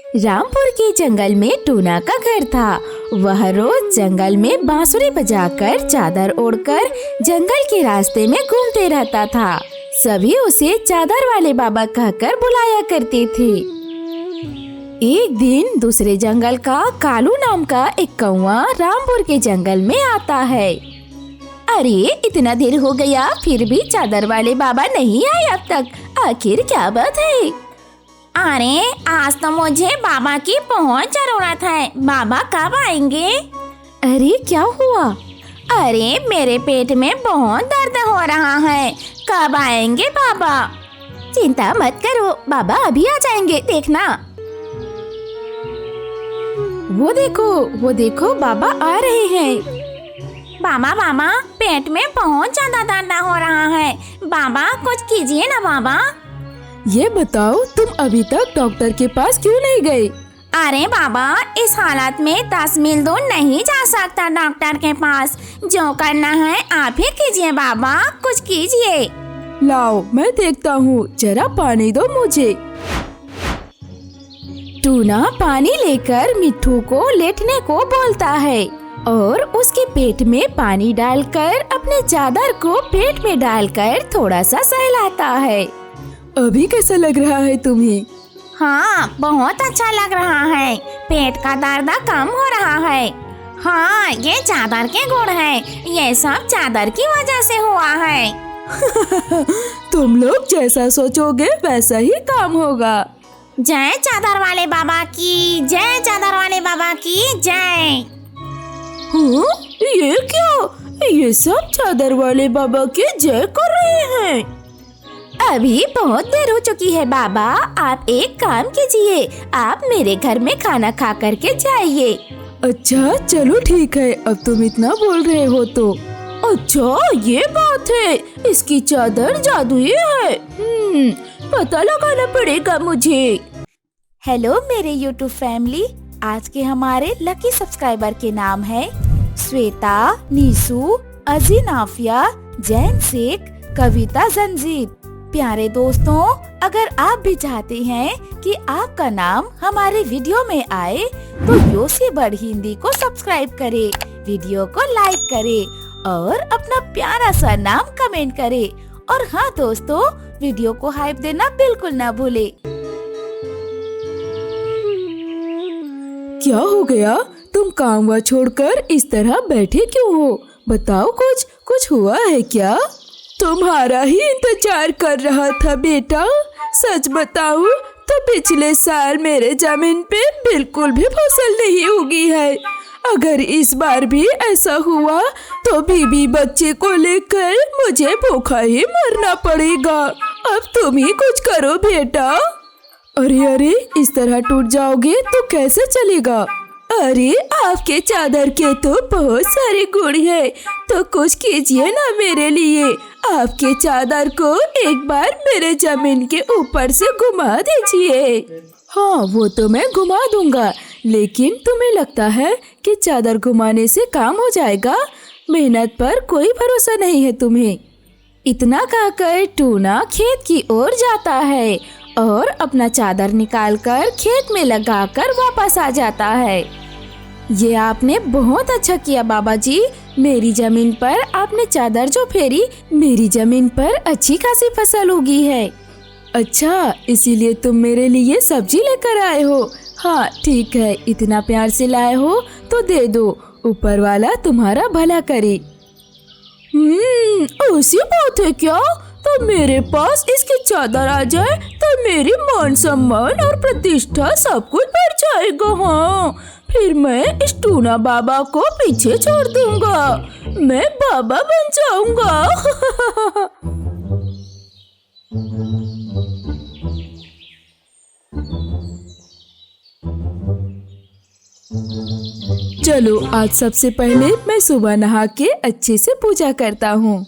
रामपुर के जंगल में टूना का घर था। वह रोज जंगल में बांसुरी बजाकर चादर ओढ़कर जंगल के रास्ते में घूमते रहता था। सभी उसे चादर वाले बाबा कहकर बुलाया करते थे। एक दिन दूसरे जंगल का कालू नाम का एक कौवा रामपुर के जंगल में आता है। अरे इतना देर हो गया, फिर भी चादर वाले बाबा नहीं आए अब तक। आखिर क्या बात है? अरे आज तो मुझे बाबा की बहुत जरूरत है। बाबा कब आएंगे? अरे क्या हुआ? अरे मेरे पेट में बहुत दर्द हो रहा है। कब आएंगे बाबा? चिंता मत करो, बाबा अभी आ जाएंगे, देखना। वो देखो बाबा आ रहे हैं। बाबा पेट में बहुत ज्यादा दर्द हो रहा है। बाबा कुछ कीजिए ना बाबा। ये बताओ तुम अभी तक डॉक्टर के पास क्यों नहीं गए? अरे बाबा इस हालत में 10 मील दूर नहीं जा सकता डॉक्टर के पास। जो करना है आप ही कीजिए बाबा, कुछ कीजिए। लाओ मैं देखता हूँ, जरा पानी दो मुझे। टूना पानी लेकर मिट्ठू को लेटने को बोलता है और उसके पेट में पानी डालकर अपने चादर को पेट में डालकर थोड़ा सा सहलाता है। अभी कैसा लग रहा है तुम्हें? हाँ बहुत अच्छा लग रहा है। पेट का दर्द कम हो रहा है। हाँ ये चादर के गुण है। ये सब चादर की वजह से हुआ है। तुम लोग जैसा सोचोगे वैसा ही काम होगा। जय चादर वाले बाबा की जय, चादर वाले बाबा की जय। हाँ, ये क्या? ये सब चादर वाले बाबा की जय कर रहे हैं। अभी बहुत देर हो चुकी है बाबा, आप एक काम कीजिए, आप मेरे घर में खाना खा करके जाइए। अच्छा चलो ठीक है, अब तुम इतना बोल रहे हो तो। अच्छा ये बात है, इसकी चादर जादुई है। पता लगाना पड़ेगा मुझे। हेलो मेरे YouTube फैमिली, आज के हमारे लकी सब्सक्राइबर के नाम है श्वेता, नीसू, अजीन आफिया, जैन शेख, कविता जंजीर। प्यारे दोस्तों, अगर आप भी चाहते हैं कि आपका नाम हमारे वीडियो में आए तो योसी बर्ड हिंदी को सब्सक्राइब करें, वीडियो को लाइक करें और अपना प्यारा सा नाम कमेंट करें। और हाँ दोस्तों, वीडियो को हाइप देना बिल्कुल ना भूले। क्या हो गया? तुम काम वा छोड़कर इस तरह बैठे क्यों हो? बताओ, कुछ हुआ है क्या? तुम्हारा ही इंतजार कर रहा था बेटा। सच बताऊं तो पिछले साल मेरे जमीन पे बिल्कुल भी फसल नहीं उगी है। अगर इस बार भी ऐसा हुआ तो बीवी बच्चे को लेकर मुझे भूखा ही मरना पड़ेगा। अब तुम ही कुछ करो बेटा। अरे इस तरह टूट जाओगे तो कैसे चलेगा? अरे आपके चादर के तो बहुत सारे गुण हैं, तो कुछ कीजिए ना मेरे लिए। आपके चादर को एक बार मेरे जमीन के ऊपर से घुमा दीजिए। हाँ वो तो मैं घुमा दूंगा, लेकिन तुम्हें लगता है कि चादर घुमाने से काम हो जाएगा? मेहनत पर कोई भरोसा नहीं है तुम्हें। इतना कहकर टूना खेत की ओर जाता है और अपना चादर निकालकर खेत में लगाकर वापस आ जाता है। ये आपने बहुत अच्छा किया बाबा जी, मेरी जमीन पर आपने चादर जो फेरी, मेरी जमीन पर अच्छी खासी फसल उगी है। अच्छा, इसीलिए तुम मेरे लिए सब्जी लेकर आए हो? हाँ ठीक है, इतना प्यार से लाए हो तो दे दो, ऊपर वाला तुम्हारा भला करे। ऐसी बात है क्या? तो मेरे पास इसकी चादर आ जाए तो मेरी मान सम्मान और प्रतिष्ठा सब कुछ बढ़ जाएगा। हाँ फिर मैं इस टूना बाबा को पीछे छोड़ दूंगा, मैं बाबा बन जाऊंगा। चलो आज सबसे पहले मैं सुबह नहा के अच्छे से पूजा करता हूँ।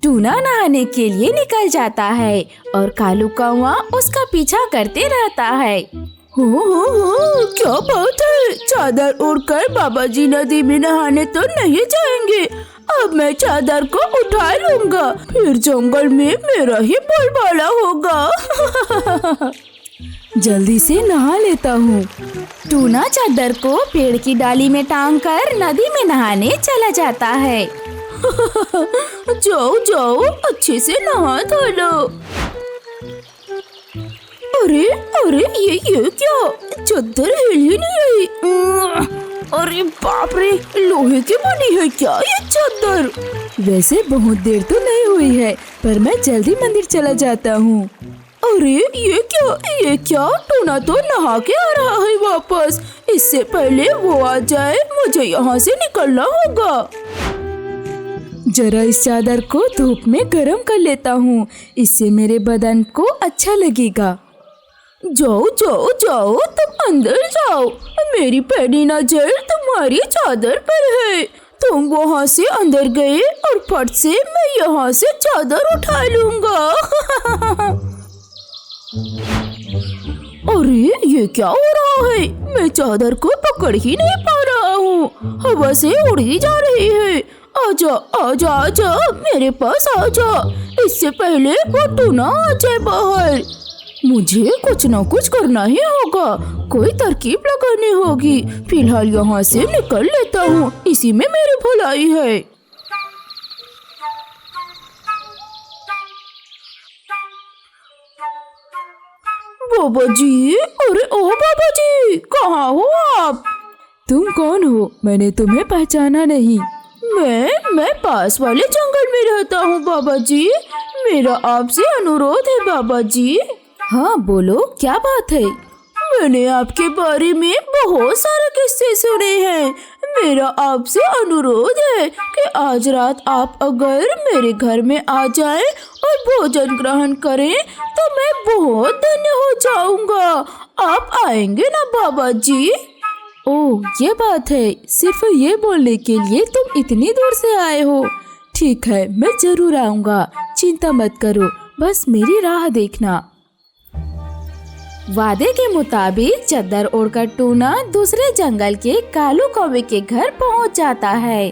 टूना नहाने के लिए निकल जाता है और कालू कौवा उसका पीछा करते रहता है। हो, क्या बात है? चादर ओढ़कर बाबा जी नदी में नहाने तो नहीं जाएंगे। अब मैं चादर को उठा लूंगा, फिर जंगल में मेरा ही बोलबाला होगा। जल्दी से नहा लेता हूँ। टूना चादर को पेड़ की डाली में टांग कर नदी में नहाने चला जाता है। जाओ जाओ, अच्छे से नहा धो लो। अरे अरे, ये क्या? चादर हिल ही नहीं रही। अरे बाप रे, लोहे की बनी है क्या ये चादर? वैसे बहुत देर तो नहीं हुई है, पर मैं जल्दी मंदिर चला जाता हूँ। अरे ये क्या? टूना तो नहा के आ रहा है वापस। इससे पहले वो आ जाए, मुझे यहाँ से निकलना होगा। जरा इस चादर को धूप में गर्म कर लेता हूँ, इससे मेरे बदन को अच्छा लगेगा। जाओ जाओ जाओ, तुम अंदर जाओ। मेरी पहली नजर तुम्हारी चादर पर है। तुम वहाँ से अंदर गए और फट से मैं यहाँ से चादर उठा लूंगा। अरे ये क्या हो रहा है? मैं चादर को पकड़ ही नहीं पा रहा हूँ, हवा से उड़ ही जा रही है। आजा आजा आजा, मेरे पास आजा, इससे पहले वो टूना आ जाए बाहर। मुझे कुछ न कुछ करना ही होगा, कोई तरकीब लगानी होगी। फिलहाल यहाँ से निकल लेता हूँ, इसी में मेरी भलाई है। बाबा जी, अरे ओ बाबा जी, कहाँ हो आप? तुम कौन हो? मैंने तुम्हें पहचाना नहीं। मैं पास वाले जंगल में रहता हूँ बाबा जी। मेरा आपसे अनुरोध है बाबा जी। हाँ बोलो, क्या बात है? मैंने आपके बारे में बहुत सारे किस्से सुने हैं। मेरा आपसे अनुरोध है कि आज रात आप अगर मेरे घर में आ जाएं और भोजन ग्रहण करें तो मैं बहुत धन्य हो जाऊंगा। आप आएंगे ना बाबा जी? ओह, ये बात है। सिर्फ ये बोलने के लिए तुम इतनी दूर से आए हो। ठीक है, मैं जरूर आऊंगा, चिंता मत करो, बस मेरी राह देखना। वादे के मुताबिक चादर ओढ़कर टूना दूसरे जंगल के कालू कौवे के घर पहुंच जाता है।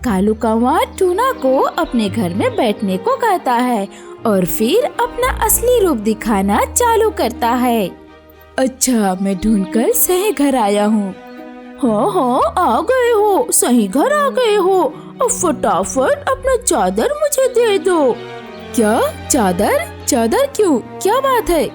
कालू कौवा टूना को अपने घर में बैठने को कहता है और फिर अपना असली रूप दिखाना चालू करता है। अच्छा, मैं ढूंढकर सही घर आया हूँ। हाँ, आ गए हो, सही घर आ गए हो। अब फटाफट अपना चादर मुझे दे दो। क्या चादर? चादर क्यों? क्या बात है?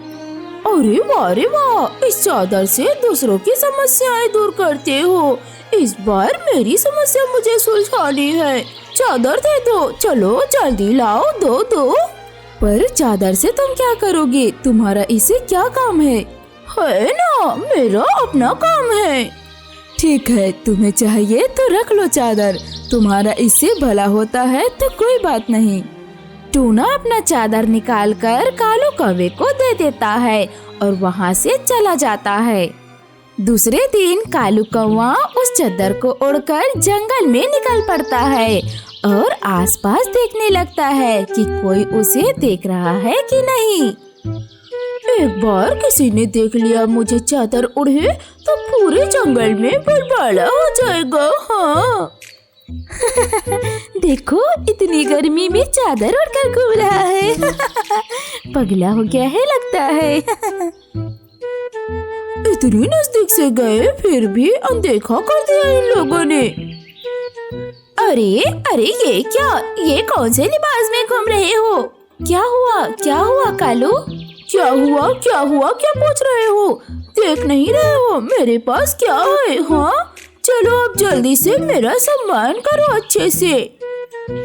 अरे वाह, इस चादर से दूसरों की समस्याएं दूर करते हो। इस बार मेरी समस्या मुझे सुलझानी है। चादर दे दो, चलो जल्दी लाओ, दो। पर चादर से तुम क्या करोगे? तुम्हारा इसे क्या काम है? है ना, मेरा अपना काम है। ठीक है, तुम्हें चाहिए तो रख लो चादर, तुम्हारा इससे भला होता है तो कोई बात नहीं। टूना अपना चादर निकालकर कालू कौवे को दे देता है और वहाँ से चला जाता है। दूसरे दिन कालू कौवा उस चादर को ओढ़कर जंगल में निकल पड़ता है और आसपास देखने लगता है कि कोई उसे देख रहा है कि नहीं। एक बार किसी ने देख लिया मुझे चादर ओढ़े तो पूरे जंगल में बलबाला हो जाएगा। हाँ। देखो, इतनी गर्मी में चादर ओढ़कर घूम रहा है। पगला हो गया है लगता है। इतनी नजदीक से गए फिर भी अनदेखा कर दिया इन लोगों ने। अरे ये क्या? ये कौन से लिबास में घूम रहे हो? क्या हुआ कालू? क्या हुआ क्या पूछ रहे हो? देख नहीं रहे हो मेरे पास क्या है? हाँ, चलो अब जल्दी से मेरा सम्मान करो अच्छे से।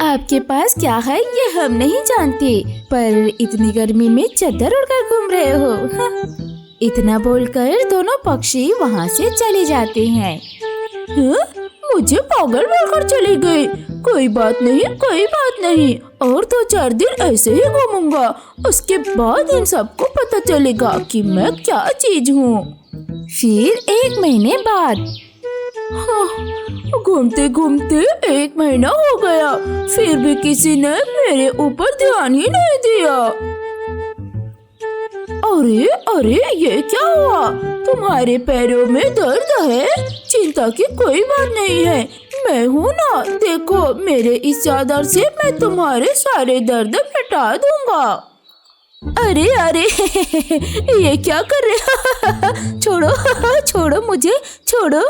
आपके पास क्या है ये हम नहीं जानते, पर इतनी गर्मी में चादर ओढ़कर घूम रहे हो। हाँ। इतना बोलकर दोनों पक्षी वहाँ से चले जाते हैं। मुझे पागल बोलकर चले गए। कोई बात नहीं, और 2-4 दिन ऐसे ही घूमूंगा, उसके बाद इन सबको पता चलेगा कि मैं क्या चीज हूँ। फिर 1 महीने बाद घूमते घूमते 1 महीना हो गया, फिर भी किसी ने मेरे ऊपर ध्यान ही नहीं दिया। अरे ये क्या हुआ? तुम्हारे पैरों में दर्द है? चिंता की कोई बात नहीं है, मैं हूँ ना। देखो, मेरे इस चादर से मैं तुम्हारे सारे दर्द मिटा दूंगा। अरे अरे ये क्या कर रहे छोड़ो छोड़ो मुझे छोड़ो।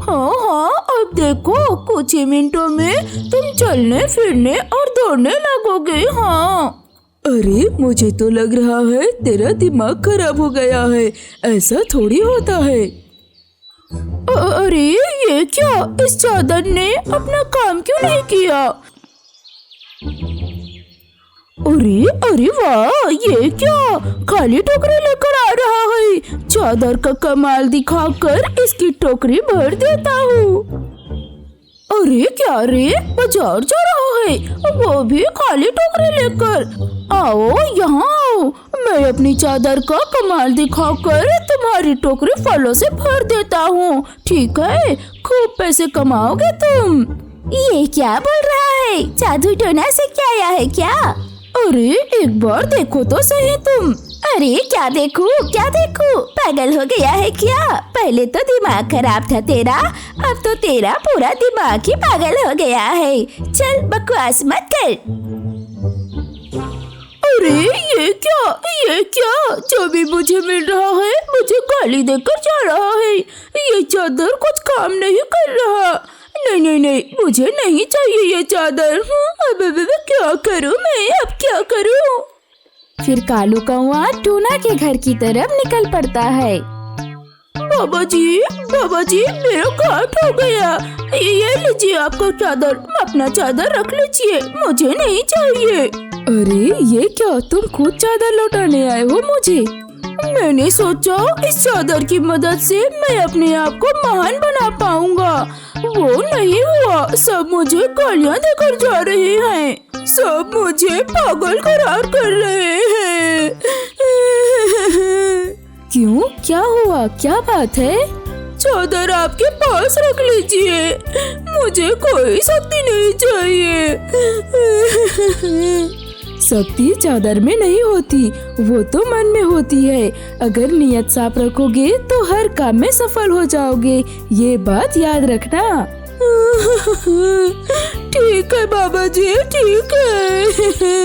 हाँ हाँ अब देखो कुछ ही मिनटों में तुम चलने फिरने और दौड़ने लगोगे। हाँ अरे मुझे तो लग रहा है तेरा दिमाग खराब हो गया है, ऐसा थोड़ी होता है। अरे ये क्या, इस चादर ने अपना काम क्यों नहीं किया? अरे अरे वाह, ये क्या खाली टोकरी लेकर आ रहा है। चादर का कमाल दिखाकर इसकी टोकरी भर देता हूँ। अरे क्या रे, बाजार जा रहा है, वो भी खाली टोकरी लेकर। आओ यहाँ आओ, मैं अपनी चादर का कमाल दिखाकर तुम्हारी टोकरी फलों से भर देता हूँ, ठीक है? खूब पैसे कमाओगे तुम। ये क्या बोल रहा है, जादू टोना से क्या आया है क्या? अरे एक बार देखो तो सही तुम। अरे क्या देखूं, पागल हो गया है क्या? पहले तो दिमाग खराब था तेरा, अब तो तेरा पूरा दिमाग ही पागल हो गया है। चल बकवास मत कर। अरे ये क्या, जो भी मुझे मिल रहा है मुझे गाली देकर जा रहा है। ये चादर कुछ काम नहीं कर रहा। नहीं, मुझे नहीं चाहिए ये चादर। अब क्या करूं मैं, अब क्या करूं? फिर कालू कौवा टूना के घर की तरफ निकल पड़ता है। बाबा जी मेरा घाट हो गया, ये लीजिए आपका चादर, अपना चादर रख लीजिए, मुझे नहीं चाहिए। अरे ये क्या, तुम खुद चादर लौटाने आए हो मुझे? मैंने सोचा इस चादर की मदद से मैं अपने आप को महान बना पाऊंगा। वो नहीं हुआ, सब मुझे गालियां देकर जा रहे हैं, सब मुझे पागल करार कर रहे हैं। क्यों, क्या हुआ, क्या बात है? चादर आपके पास रख लीजिए, मुझे कोई शक्ति नहीं चाहिए। शक्ति चादर में नहीं होती, वो तो मन में होती है। अगर नियत साफ रखोगे तो हर काम में सफल हो जाओगे, ये बात याद रखना। ठीक है बाबा जी, ठीक है।